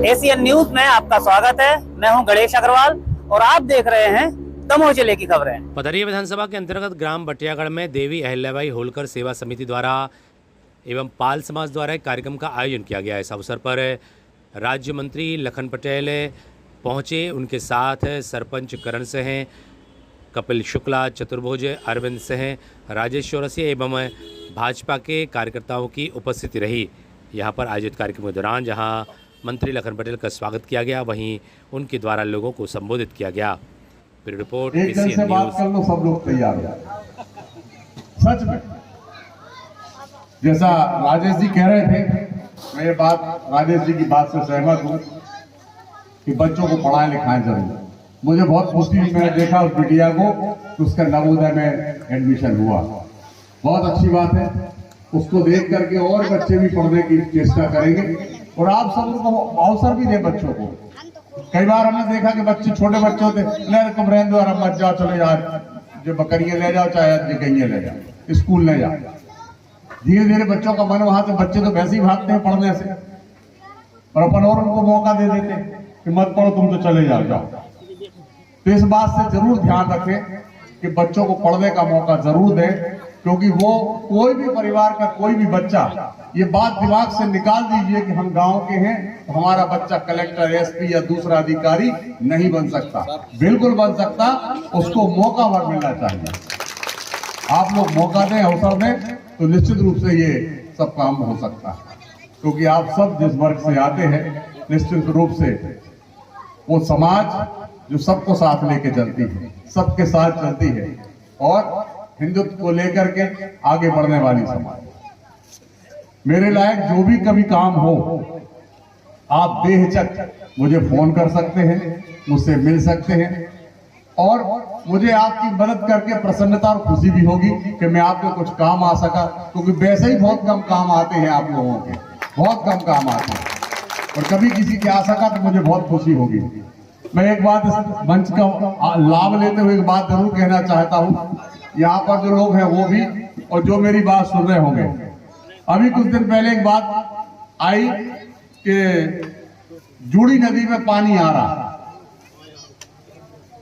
Asian news में आपका स्वागत है। मैं हूं गणेश अग्रवाल और आप देख रहे हैं दमोह जिले की खबरें। पथरिया विधानसभा के अंतर्गत ग्राम बटियागढ़ में देवी अहिल्याबाई होलकर सेवा समिति द्वारा एवं पाल समाज द्वारा एक कार्यक्रम का आयोजन किया गया। इस अवसर पर राज्य मंत्री लखन पटेल पहुंचे। उनके साथ सरपंच करण सिंह, कपिल शुक्ला, चतुर्भुज, अरविंद सिंह, राजेश चौरसिया एवं भाजपा के कार्यकर्ताओं की उपस्थिति रही। यहां पर आयोजित कार्यक्रम के दौरान जहां मंत्री लखन पटेल का स्वागत किया गया, वहीं उनके द्वारा लोगों को संबोधित किया गया। फिर रिपोर्ट एक जन से बात कर लो, सब लोग तैयार हो। सच में जैसा राजेश जी कह रहे थे, मैं ये बात राजेश जी की बात से सहमत हूँ कि बच्चों को पढ़ाएं लिखाएं जरूर। मुझे बहुत खुशी, मैंने देखा उस बिटिया को कि उसका नवोदय में एडमिशन हुआ। बहुत अच्छी बात है। उसको देख करके और बच्चे भी पढ़ने की चेष्टा करेंगे और आप सब को अवसर भी दें बच्चों को। कई बार हमने देखा कि बच्चे, छोटे बच्चे होते, कमरेन द्वारा मत जाओ, चले जाओ, जो बकरियां ले जाओ, चाहे गैया ले जाओ, स्कूल ले जाओ। धीरे धीरे बच्चों का मन वहां से, बच्चे तो वैसे ही भागते हैं पढ़ने से, और अपन और उनको मौका दे देते कि मत पढ़ो, तुम तो चले जाओ। तो इस बात से जरूर ध्यान रखें कि बच्चों को पढ़ने का मौका जरूर दें, क्योंकि वो कोई भी परिवार का कोई भी बच्चा, ये बात दिमाग से निकाल दीजिए कि हम गांव के हैं तो हमारा बच्चा कलेक्टर, एसपी या दूसरा अधिकारी नहीं बन सकता। बिल्कुल बन सकता, उसको मौका भर मिलना चाहिए। आप लोग मौका दें, अवसर दें, तो निश्चित रूप से ये सब काम हो सकता है। क्योंकि आप सब जिस वर्ग से आते हैं, निश्चित रूप से वो समाज जो सबको साथ लेके चलती है, सबके साथ चलती है और हिंदुत्व को लेकर के आगे बढ़ने वाली समाज। मेरे लायक जो भी कभी काम हो, आप बेहिचक मुझे फोन कर सकते हैं, मुझसे मिल सकते हैं और मुझे आपकी मदद करके प्रसन्नता और खुशी भी होगी कि मैं आपको कुछ काम आ सका। क्योंकि वैसे ही बहुत कम काम आते हैं आप लोगों के, बहुत कम काम आते हैं, और कभी किसी के आ सका तो मुझे बहुत खुशी होगी। मैं एक बात इस मंच का लाभ लेते हुए एक बात जरूर कहना चाहता हूँ। यहाँ पर जो लोग हैं वो भी, और जो मेरी बात सुन रहे होंगे, अभी कुछ दिन पहले एक बात आई कि जूड़ी नदी में पानी आ रहा।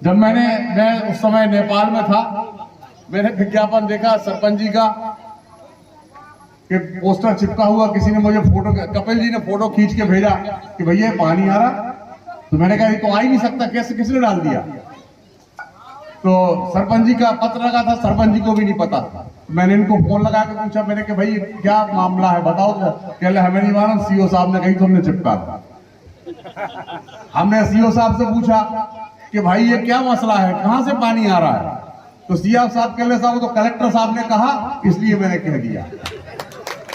जब मैं उस समय नेपाल में था, मैंने विज्ञापन देखा सरपंच जी का कि पोस्टर चिपका हुआ, किसी ने मुझे फोटो, कपिल जी ने फोटो खींच के भेजा कि भैया पानी आ रहा। तो मैंने कहा ये तो आ ही नहीं सकता, कैसे, किसने डाल दिया? तो सरपंच जी का पत्र लगा था, सरपंच जी को भी नहीं पता था। मैंने इनको फोन लगा के पूछा, मैंने कहा भाई क्या मामला है, बताओ। कह रहे हमें नहीं मालूम, सीओ साहब ने कही तो हमने चिपका था। हमने सीओ साहब से पूछा कि भाई ये क्या मसला है, कहां से पानी आ रहा है? तो सीओ साहब कह रहे साहब तो कलेक्टर साहब ने कहा, इसलिए मैंने कह दिया।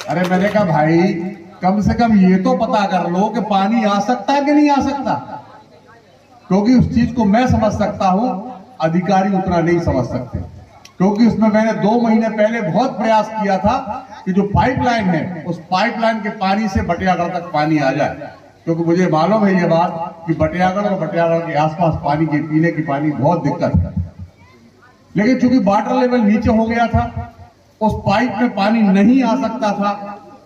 अरे मैंने कहा भाई कम से कम ये तो पता कर लो कि पानी आ सकता है कि नहीं आ सकता, क्योंकि उस चीज को मैं समझ सकता हूं, अधिकारी उतना नहीं समझ सकते। क्योंकि उसमें मैंने 2 महीने पहले बहुत प्रयास किया था कि जो पाइपलाइन है, उस पाइपलाइन के पानी से बटियागढ़ तक पानी आ जाए। क्योंकि मुझे मालूम है ये बात कि बटियागढ़ और बटियागढ़ के आसपास पानी की, पीने की पानी बहुत दिक्कत है। लेकिन चूंकि वाटर लेवल नीचे हो गया था, उस पाइप में पानी नहीं आ सकता था,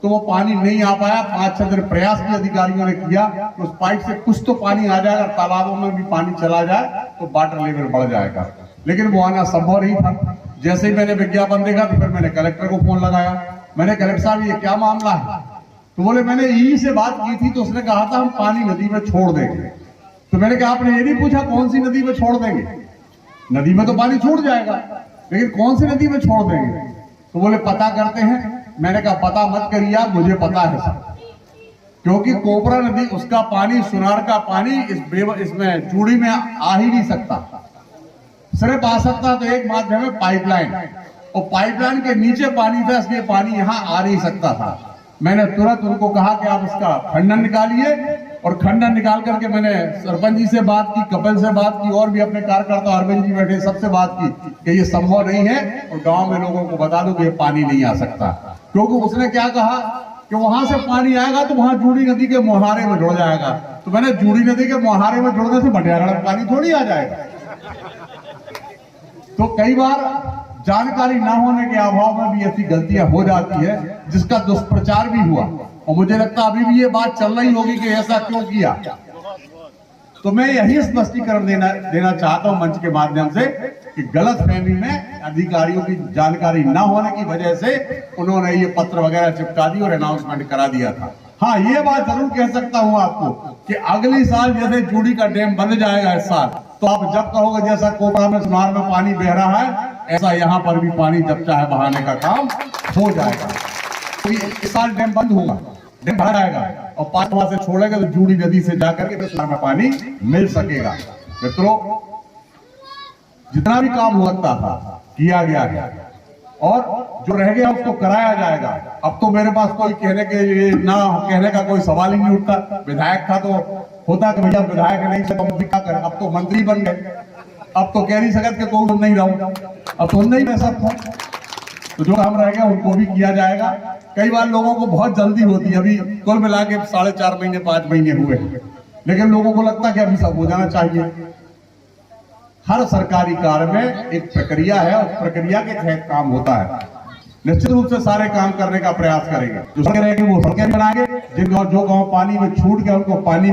तो वो पानी नहीं आ पाया। 5-6 दिन प्रयास भी अधिकारियों ने किया कि उस पाइप से कुछ तो पानी आ जाएगा, तालाबों में भी पानी चला जाए तो वाटर लेवल बढ़ जाएगा। लेकिन वो आना संभव नहीं था। जैसे ही मैंने विज्ञापन देखा तो फिर मैंने कलेक्टर को फोन लगाया। मैंने कलेक्टर साहब ये क्या मामला है? तो बोले मैंने ई से बात की थी, तो उसने कहा था हम पानी नदी में छोड़ देंगे। तो मैंने कहा आपने ये नहीं पूछा कौन सी नदी में छोड़ देंगे? नदी में तो पानी छूट जाएगा, लेकिन कौन सी नदी में छोड़ देंगे? तो बोले पता करते हैं। मैंने कहा पता मत करिए आप, मुझे पता है सब। क्योंकि कोपरा नदी, उसका पानी, सुनार का पानी इसमें चूड़ी में आ ही नहीं सकता। सिर्फ आ सकता तो एक माध्यम है पाइपलाइन, और पाइपलाइन के नीचे पानी था, इसलिए पानी यहाँ आ नहीं सकता था। मैंने तुरंत उनको कहा कि आप इसका खंडन निकालिए, और खंडन निकाल करके मैंने सरपंच जी से बात की, कपिल से बात की, और भी अपने कार्यकर्ता अरविंद जी बैठे, सबसे बात की कि ये संभव नहीं है, और गांव में लोगों को बता दो कि ये पानी नहीं आ सकता। क्योंकि उसने क्या कहा कि वहां से पानी आएगा तो वहां जूड़ी नदी के मुहारे में जुड़ जाएगा। तो मैंने जूड़ी नदी के मुहारे में जुड़ने से बटियागढ़ में पानी थोड़ी आ जाएगा। तो कई बार जानकारी ना होने के अभाव में भी ऐसी गलतियां हो जाती है, जिसका दुष्प्रचार भी हुआ। और मुझे लगता अभी भी ये बात चल रही होगी कि ऐसा क्यों किया। तो मैं यही स्पष्टीकरण देना चाहता हूं मंच के माध्यम से कि गलत फहमी में अधिकारियों की जानकारी न होने की वजह से उन्होंने ये पत्र वगैरह चिपका दी और अनाउंसमेंट करा दिया था। हाँ, ये बात जरूर कह सकता हूं आपको कि अगली साल जैसे जूडी का डैम बन जाएगा इस साल, तो आप जब कहोगे जैसा कोपड़ा में सुनार में पानी बह रहा है, ऐसा यहाँ पर भी पानी जब चाहे बहाने का काम हो जाएगा। तो इस साल डैम बंद होगा, डैम भरा जाएगा और 5 माह से छोड़ेगा तो जूडी नदी से जाकर के सुनार में पानी मिल सकेगा। मित्रों, जितना भी काम हो सकता था किया गया है और जो रह गया उसको कराया जाएगा। अब तो मेरे पास कोई कहने का कोई सवाल ही नहीं उठता। विधायक था तो होता कि भैया विधायक नहीं से तो क्या करें, अब तो मंत्री बन गए, अब तो कह नहीं सकते कि कोई नहीं रहूं, अब तो नहीं रह सकता। तो जो काम रह गया उनको भी किया जाएगा। कई बार लोगों को बहुत जल्दी होती है, अभी कुल मिला के 4.5 महीने 5 महीने हुए, लेकिन लोगों को लगता है कि अभी सब हो जाना चाहिए। हर सरकारी कार्य में एक प्रक्रिया है और प्रक्रिया के तहत काम होता है। निश्चित रूप से सारे काम करने का प्रयास करेंगे। जो सड़कें रहेंगी वो सड़कें बनाएंगे, जो गांव पानी में छूट गया उनको पानी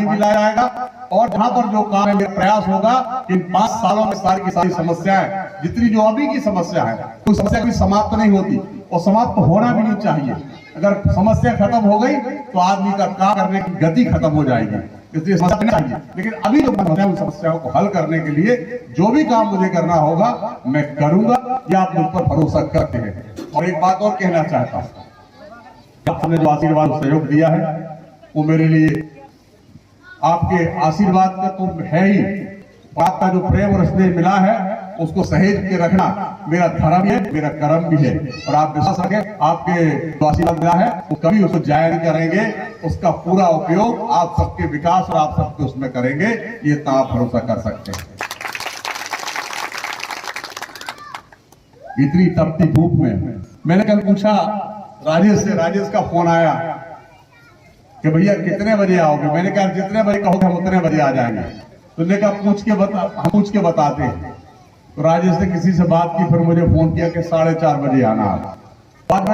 भी लाया जाएगा। और जहां पर जो काम है प्रयास होगा कि इन 5 सालों में सारी की सारी समस्याएं, जितनी जो अभी की समस्या है, कोई समस्या कभी समाप्त नहीं होती और समाप्त होना भी नहीं चाहिए। अगर समस्या खत्म हो गई तो आदमी का काम करने की गति खत्म हो जाएगी, इसलिए समस्या नहीं चाहिए। लेकिन अभी जो उन समस्याओं को हल करने के लिए जो भी काम मुझे करना होगा मैं करूंगा, या आप मुझ पर भरोसा करते हैं। और एक बात और कहना चाहता हूं, आपने जो आशीर्वाद सहयोग दिया है वो मेरे लिए आपके आशीर्वाद का तो है ही, आपका जो प्रेम और स्नेह मिला है उसको सहेज के रखना मेरा धर्म है, मेरा कर्म भी है। और आप विश्वास रखें, आपके जो आशीर्वाद मिला है वो कभी उसको जाया नहीं करेंगे, उसका पूरा उपयोग आप सबके विकास और आप सबके उसमें करेंगे, ये तो आप भरोसा कर सकते हैं। इतनी तपती धूप में मैंने कल पूछा राजेश से, राजेश का फोन आया कि भैया कितने बजे आओगे। मैंने कहा जितने बजे कहोगे हम उतने बजे आ जाएंगे। तो उन्होंने कहा पूछ के बताते हैं। तो राजेश ने किसी से बात की, फिर मुझे फोन किया कि 4:30 बजे आना। बाद में